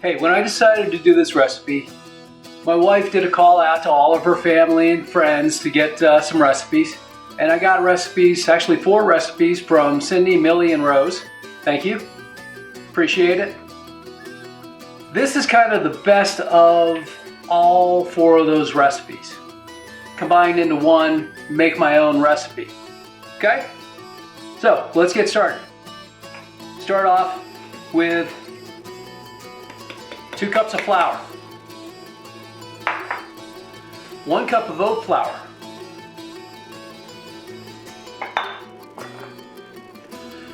Hey, when I decided to do this recipe, my wife did a call out to all of her family and friends to get some recipes. And I got recipes, actually 4 recipes from Cindy, Millie, and Rose. Thank you. Appreciate it. This is kind of the best of all 4 of those recipes combined into one, make my own recipe. Okay? So let's get started. Start off with 2 cups of flour, 1 cup of oat flour,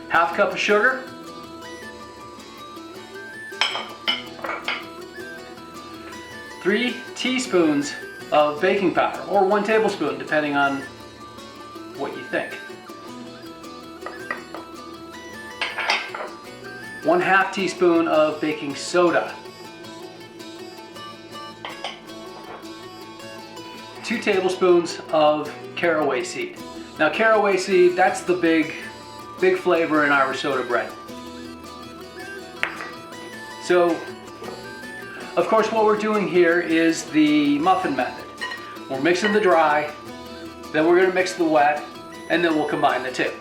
half cup of sugar, 3 teaspoons of baking powder, or 1 tablespoon, depending on what you think. 1/2 teaspoon of baking soda. 2 tablespoons of caraway seed. Now caraway seed, that's the big flavor in Irish soda bread. So, of course, what we're doing here is the muffin method. We're mixing the dry, then we're going to mix the wet, and then we'll combine the 2.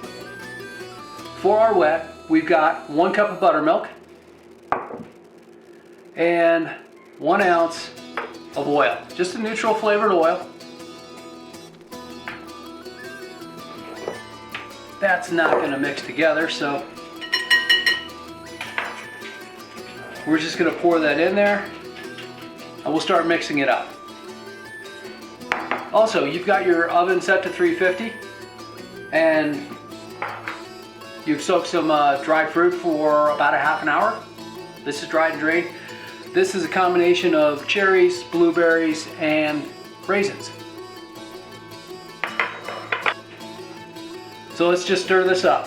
For our wet, we've got 1 cup of buttermilk and 1 ounce of oil, just a neutral flavored oil. That's not going to mix together, so we're just going to pour that in there and we'll start mixing it up. Also, you've got your oven set to 350 and you've soaked some dried fruit for about a half an hour. This is dried and drained. This is a combination of cherries, blueberries, and raisins. So let's just stir this up.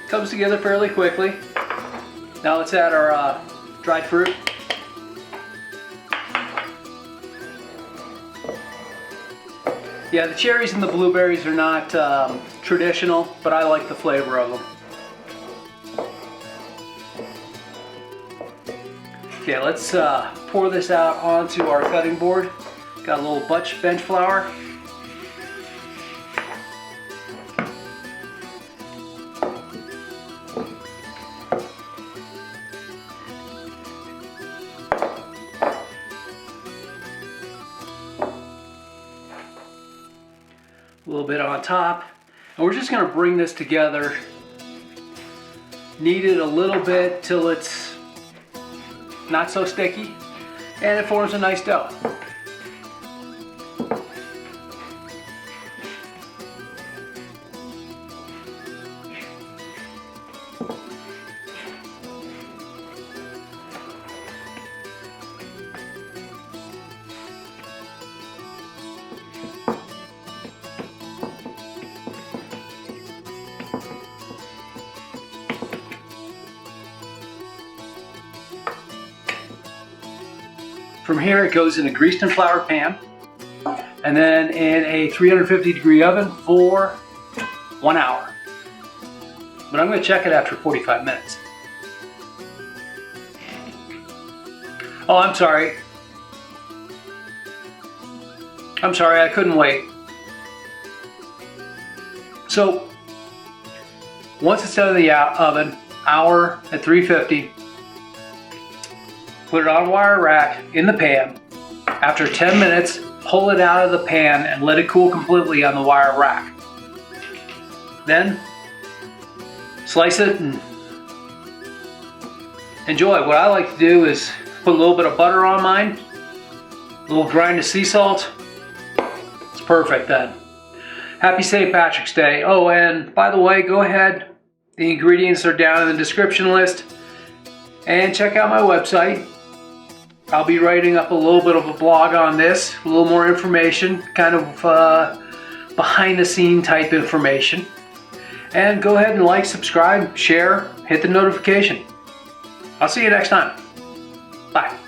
Comes together fairly quickly. Now let's add our dried fruit. Yeah, the cherries and the blueberries are not traditional, but I like the flavor of them. Okay, let's pour this out onto our cutting board. Got a little bench flour. A little bit on top, and we're just going to bring this together, knead it a little bit till it's not so sticky, and it forms a nice dough. From here it goes in a greased and floured pan and then in a 350 degree oven for 1 hour. But I'm going to check it after 45 minutes. Oh, I'm sorry, I couldn't wait. So once it's out of the oven, hour at 350, put it on a wire rack in the pan. After 10 minutes, pull it out of the pan and let it cool completely on the wire rack. Then, slice it and enjoy. What I like to do is put a little bit of butter on mine, a little grind of sea salt. It's perfect then. Happy St. Patrick's Day. Oh, and by the way, go ahead. The ingredients are down in the description list. And check out my website. I'll be writing up a little bit of a blog on this, a little more information, kind of behind the scene type information. And go ahead and like, subscribe, share, hit the notification. I'll see you next time. Bye.